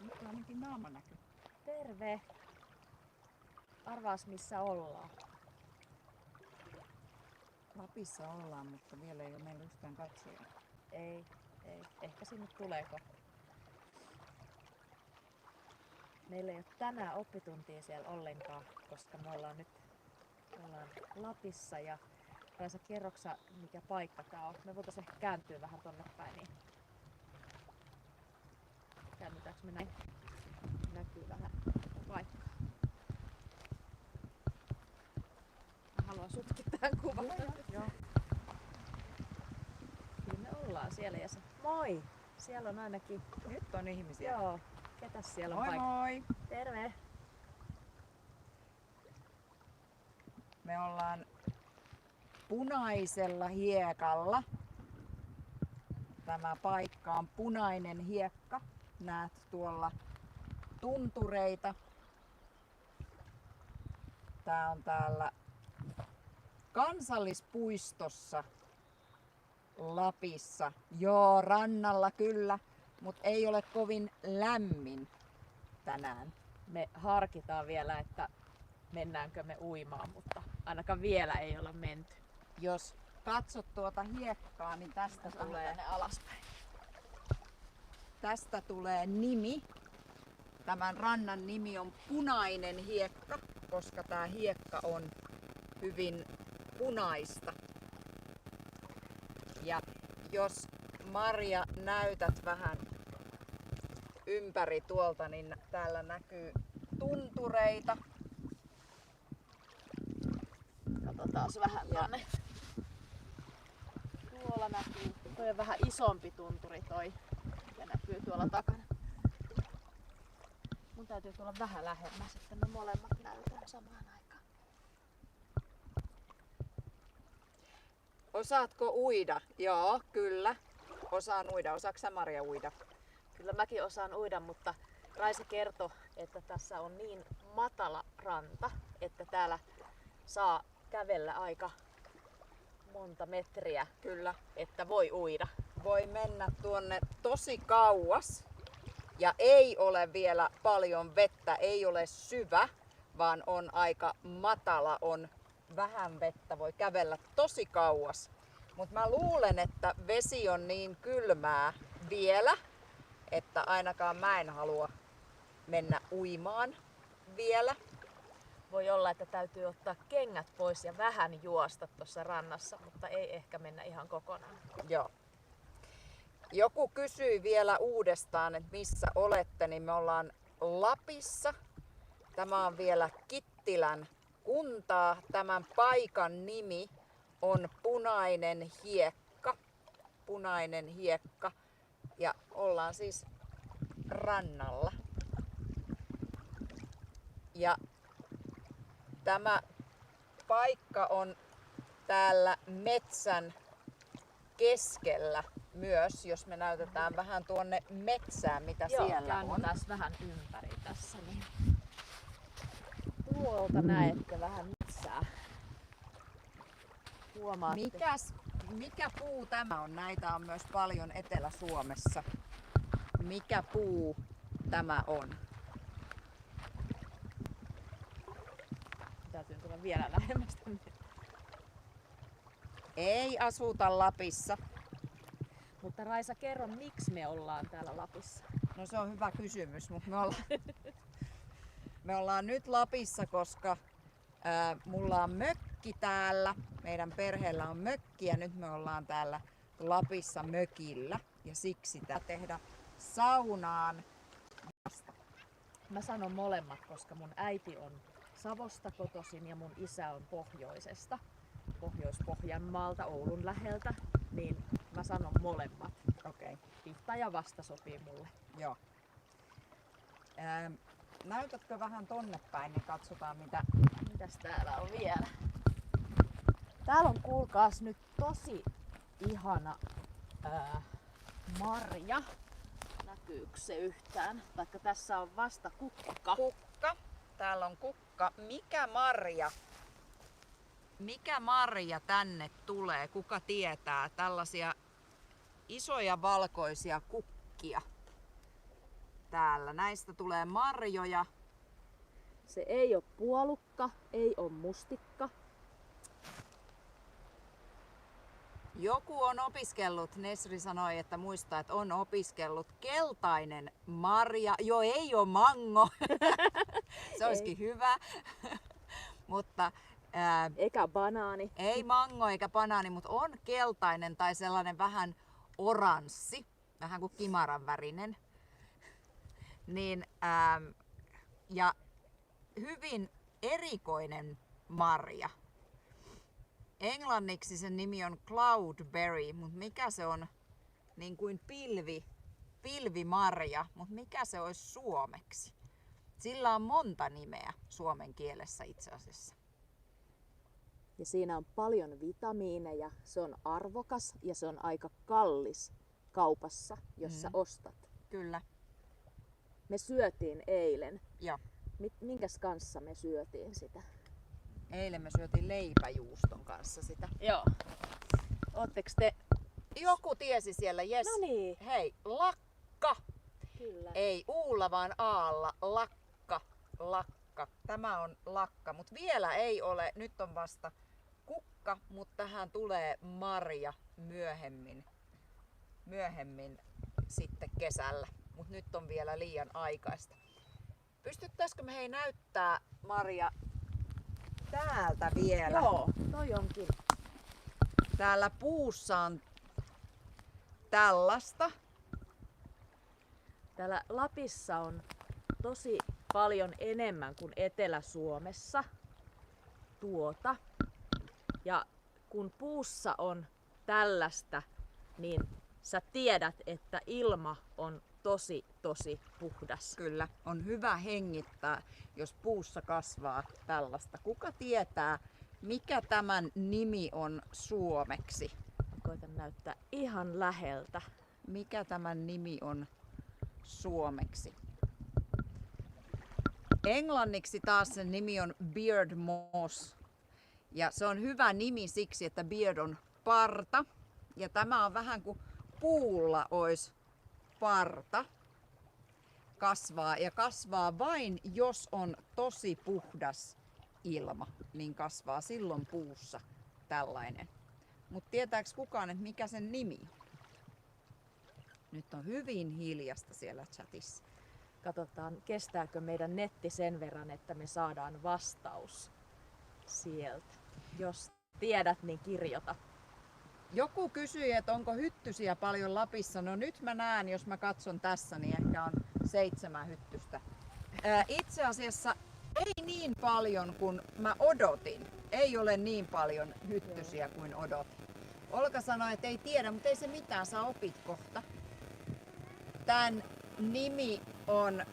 Nyt on ainakin naama näkyy. Terve! Arvaas missä ollaan. Lapissa ollaan, mutta vielä ei ole meillä yhtään katsojaa. Ei. Ehkä sinne tulee kohta. Meillä ei ole tänään oppituntia siellä ollenkaan, koska me ollaan nyt Lapissa ja Raisa, kerroksa mikä paikka tää on? Me voitais ehkä kääntyä vähän tonne päin, niin käännytäänkö me näin? Näkyy vähän paikkaa. Mä haluan sutkin tähän kuvaan. Joo. Kyllä me ollaan siellä ja se... Moi! Siellä on ainakin... Nyt on ihmisiä. Joo. Ketäs siellä on Moi paikka? moi! Terve! Me ollaan punaisella hiekalla. Tämä paikka on punainen hiekka. Näet tuolla tuntureita. Tää on täällä kansallispuistossa Lapissa. Joo, rannalla kyllä, mutta ei ole kovin lämmin tänään. Me harkitaan vielä, että mennäänkö me uimaan, mutta ainakaan vielä ei olla menty. Jos katsot tuota hiekkaa, niin tästä tulee nimi. Tämän rannan nimi on Punainen hiekka, koska tämä hiekka on hyvin punaista. Ja jos Marja näytät vähän ympäri tuolta, niin täällä näkyy tuntureita. Katsotaan vähän tonne. Tuolla näkyy. Toi on vähän isompi tunturi toi. Ja näkyy tuolla takana. Mun täytyy tulla vähän lähemmäs, että me molemmat näytään samaan aikaan. Osaatko uida? Joo, kyllä. Osaan uida. Osaatko sä, Marja, uida? Kyllä mäkin osaan uida, mutta Raisa kertoi, että tässä on niin matala ranta, että täällä saa kävellä aika monta metriä, Kyllä. että voi uida. Voi mennä tuonne tosi kauas ja ei ole vielä paljon vettä, ei ole syvä, vaan on aika matala, on vähän vettä, voi kävellä tosi kauas. Mutta mä luulen, että vesi on niin kylmää vielä, että ainakaan mä en halua mennä uimaan vielä. Voi olla, että täytyy ottaa kengät pois ja vähän juosta tuossa rannassa, mutta ei ehkä mennä ihan kokonaan. Joo. Joku kysyi vielä uudestaan, että missä olette, niin me ollaan Lapissa. Tämä on vielä Kittilän kuntaa. Tämän paikan nimi on Punainen hiekka. Punainen hiekka. Ja ollaan siis rannalla. Ja tämä paikka on täällä metsän keskellä myös, jos me näytetään vähän tuonne metsään, mitä siellä on. Taas vähän ympäri tässä. Niin. Tuolta näette vähän metsää. Huomaatte. Mikä puu tämä on? Näitä on myös paljon Etelä-Suomessa. Mikä puu tämä on? Täytyy tulla vielä lähemmäs tänne. Ei asuta Lapissa. Mutta Raisa, kerro, miksi me ollaan täällä Lapissa? No se on hyvä kysymys, mutta me ollaan nyt Lapissa, koska mulla on mökki täällä. Meidän perheellä on mökki ja nyt me ollaan täällä Lapissa mökillä. Ja siksi tehdä saunaan. Mä sanon molemmat, koska mun äiti on Savosta kotoisin ja mun isä on pohjoisesta. Pohjois-Pohjanmaalta, Oulun läheltä, niin mä sanon molemmat. Okei. Pihta ja vasta sopii mulle. Joo. Näytätkö vähän tonne päin, niin katsotaan Mitäs täällä on vielä? Täällä on kuulkaas nyt tosi ihana marja. Näkyykö se yhtään? Vaikka tässä on vasta kukka. Kukka. Täällä on kukka. Mikä marja tänne tulee? Kuka tietää? Tällaisia isoja valkoisia kukkia. täällä. Näistä tulee marjoja. Se ei ole puolukka, ei ole mustikka. Joku on opiskellut, Nesri sanoi, että muistaa, että on opiskellut keltainen marja. Jo ei ole mango. Se olisikin hyvä. Mutta Eikä banaani. ei mango eikä banaani, mutta on keltainen tai sellainen vähän oranssi, vähän kuin kimaran värinen. Niin, ja hyvin erikoinen marja. Englanniksi sen nimi on cloudberry, mutta mikä se on niin kuin pilvimarja, mutta mikä se olisi suomeksi? Sillä on monta nimeä suomen kielessä itse asiassa. Ja siinä on paljon vitamiineja, se on arvokas ja se on aika kallis kaupassa, jossa ostat. Kyllä. Me syötiin eilen. Joo. Minkäs kanssa me syötiin sitä? Eilen me syötiin leipäjuuston kanssa sitä. Joo. Ootteks te? Joku tiesi siellä, jes. No niin. Hei, lakka. Kyllä. Ei uulla vaan aalla. Lakka. Lakka. Tämä on lakka, mutta vielä ei ole. Nyt on vasta kukka, mutta tähän tulee marja myöhemmin sitten kesällä. Mutta nyt on vielä liian aikaista. Pystyttäisikö me näyttää, Marja, täältä vielä? Joo, toi onkin. Täällä puussa on tällaista. Täällä Lapissa on tosi paljon enemmän kuin Etelä-Suomessa tuota. Ja kun puussa on tällaista, niin sä tiedät, että ilma on tosi puhdas. Kyllä, on hyvä hengittää, jos puussa kasvaa tällaista. Kuka tietää, mikä tämän nimi on suomeksi? Koitan näyttää ihan läheltä. Mikä tämän nimi on suomeksi? Englanniksi taas sen nimi on beard moss. Ja se on hyvä nimi siksi, että beard on parta. Ja tämä on vähän kuin puulla olisi parta. Kasvaa ja kasvaa vain, jos on tosi puhdas ilma, niin kasvaa silloin puussa tällainen. Mutta tietääks kukaan, että mikä sen nimi on? Nyt on hyvin hiljasta siellä chatissa. Katsotaan, kestääkö meidän netti sen verran, että me saadaan vastaus sieltä. Jos tiedät, niin kirjoita. Joku kysyi, että onko hyttysiä paljon Lapissa. No nyt mä näen, jos mä katson tässä, niin ehkä on 7 hyttystä. Itse asiassa ei niin paljon kuin mä odotin. Ei ole niin paljon hyttysiä kuin odotin. Olka sanoi, että ei tiedä, mutta ei se mitään, sä opit kohta. Tän nimi on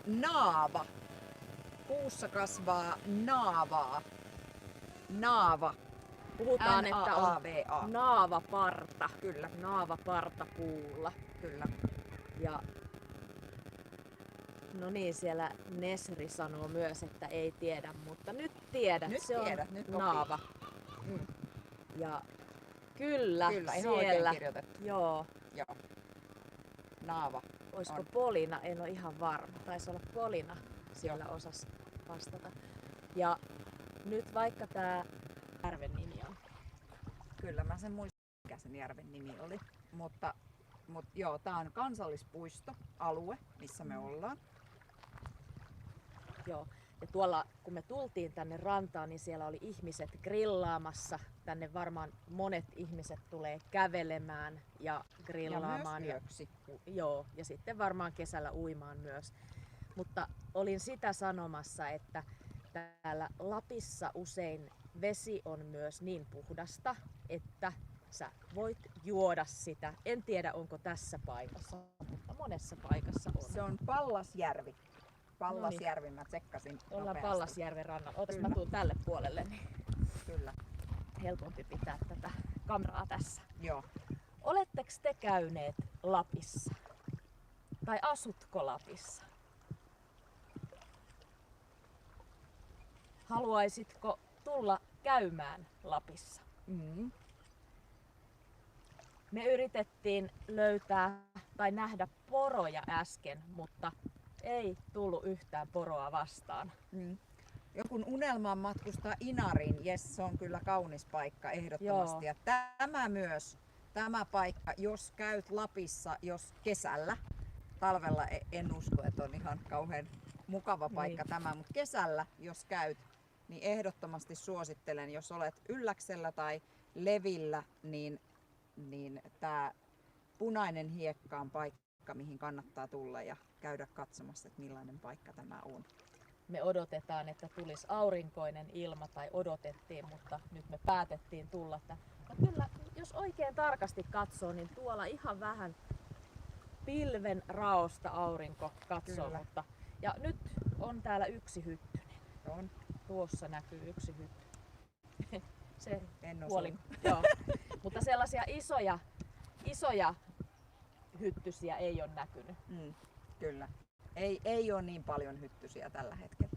naava. Puussa kasvaa naavaa. Naava. Puhutaan, että on N-A-A-V-A. naavaparta. Kyllä, Naavaparta puulla. kyllä. Ja no niin, siellä Nesri sanoo myös, että ei tiedä, mutta nyt tiedät. Nyt se tiedät, on nyt opit. naava. Mm. Ja kyllä, Kyllä, ihan oikein siellä. kirjoitettu. Joo. Joo. Naava. Olisiko On. Polina? En ole ihan varma. Taisi olla Polina siellä osasi vastata. Ja nyt vaikka tämä järven nimi on. Kyllä, mä sen muistan, mikä sen järven nimi oli. Mutta joo, tää on kansallispuistoalue, missä me ollaan. Joo. Ja tuolla, kun me tultiin tänne rantaan, niin siellä oli ihmiset grillaamassa. Tänne varmaan monet ihmiset tulee kävelemään ja grillaamaan. Ja myös yöksi. Joo, ja sitten varmaan kesällä uimaan myös. Mutta olin sitä sanomassa, että täällä Lapissa usein vesi on myös niin puhdasta, että sä voit juoda sitä. En tiedä, onko tässä paikassa, mutta monessa paikassa on. Se on Pallasjärvi. Pallasjärvi, mä tsekkasin Ollaan nopeasti. Pallasjärven rannalla. Ootas, Kyllä. mä tuun tälle puolelle, niin Kyllä, helpompi pitää tätä kameraa tässä. joo. Oletteko te käyneet Lapissa? Tai asutko Lapissa? Haluaisitko tulla käymään Lapissa? Mm. Me yritettiin löytää tai nähdä poroja äsken, mutta ei tullut yhtään poroa vastaan. Joku unelma on matkustaa Inariin. Jes, se on kyllä kaunis paikka ehdottomasti. Joo. Ja tämä paikka, jos käyt Lapissa, jos kesällä, talvella en usko, että on ihan kauhean mukava paikka tämä, mutta kesällä, jos käyt, niin ehdottomasti suosittelen, jos olet Ylläksellä tai Levillä, niin tämä Punainen Hiekka on paikka, mihin kannattaa tulla ja käydä katsomassa, että millainen paikka tämä on. Me odotetaan, että tulisi aurinkoinen ilma, tai odotettiin, mutta nyt me päätettiin tulla. No kyllä, jos oikein tarkasti katsoo, niin tuolla ihan vähän pilven raosta aurinko katsoo. Kyllä. Mutta, ja nyt on täällä yksi hyttynen. On. Tuossa näkyy yksi hyttynen. Se En puoli. osunut. Joo. Mutta sellaisia isoja hyttysiä ei ole näkynyt. Kyllä. Ei ole niin paljon hyttysiä tällä hetkellä.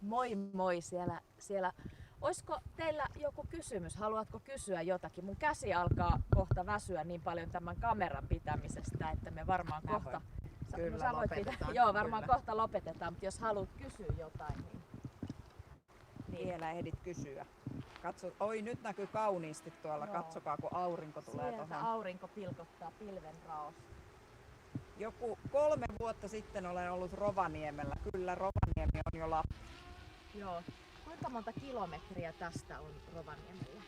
Moi moi siellä. Olisiko teillä joku kysymys? Haluatko kysyä jotakin? Mun käsi alkaa kohta väsyä niin paljon tämän kameran pitämisestä, että me varmaan Mä kohta... Kyllä, sä voit lopetetaan. Joo, varmaan Kyllä. kohta lopetetaan, mutta jos haluat kysyä jotain, niin... Vielä ehdit kysyä. Katso, oi nyt näkyy kauniisti tuolla. Joo. Katsokaa kun aurinko tulee Sieltä tuohon. aurinko pilkottaa pilven raosta. Joku 3 vuotta sitten olen ollut Rovaniemellä. Kyllä Rovaniemi on jo Lappi. Joo. Kuinka monta kilometriä tästä on Rovaniemellä?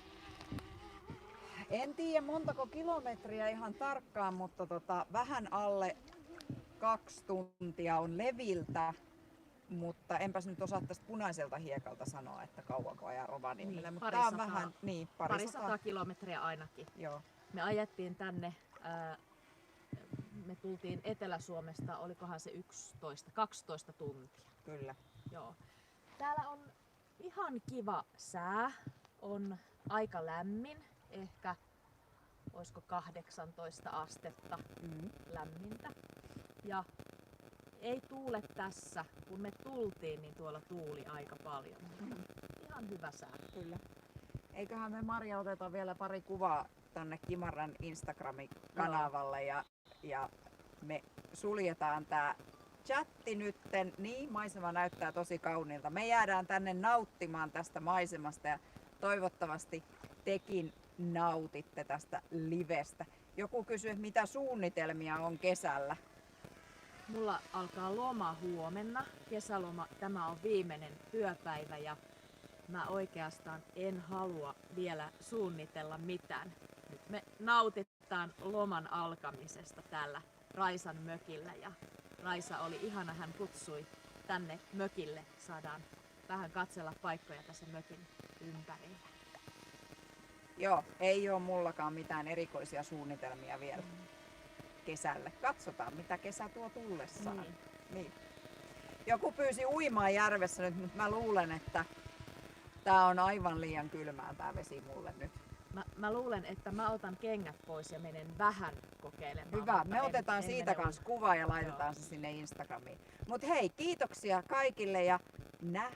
En tiedä montako kilometriä ihan tarkkaan, mutta vähän alle 2 tuntia on Leviltä. Mutta enpäs nyt osaa tästä Punaiselta Hiekalta sanoa, että kauanko ajaa Rovaniemelle. Niin, Mutta tää on parisataa. vähän, niin, Parisataa kilometriä ainakin. Joo. Me ajettiin tänne, me tultiin Etelä-Suomesta, olikohan se 12 tuntia. Kyllä. Joo. Täällä on ihan kiva sää, on aika lämmin, ehkä olisiko 18 astetta lämmintä. Ja ei tuule tässä, kun me tultiin, niin tuolla tuuli aika paljon. Ihan hyvä sää. Kyllä. Eiköhän me Marja oteta vielä pari kuvaa tonne Kimaran Instagram-kanavalle ja me suljetaan tää chatti nytten. Niin, maisema näyttää tosi kauniilta. Me jäädään tänne nauttimaan tästä maisemasta ja toivottavasti tekin nautitte tästä livestä. Joku kysyy, että mitä suunnitelmia on kesällä. Mulla alkaa loma huomenna, kesäloma. Tämä on viimeinen työpäivä ja mä oikeastaan en halua vielä suunnitella mitään. Nyt me nautitaan loman alkamisesta täällä Raisan mökillä ja Raisa oli ihana, hän kutsui tänne mökille. Saadaan vähän katsella paikkoja tässä mökin ympärillä. Joo, ei ole mullakaan mitään erikoisia suunnitelmia vielä kesälle. Katsotaan mitä kesä tuo tullessaan. Niin. Joku pyysi uimaan järvessä nyt, mutta mä luulen, että tää on aivan liian kylmää tää vesi mulle nyt. Mä luulen, että mä otan kengät pois ja menen vähän kokeilemaan. Hyvä, mutta me otetaan siitä mene kanssa kuva ja laitetaan se sinne Instagramiin. Mut hei, kiitoksia kaikille ja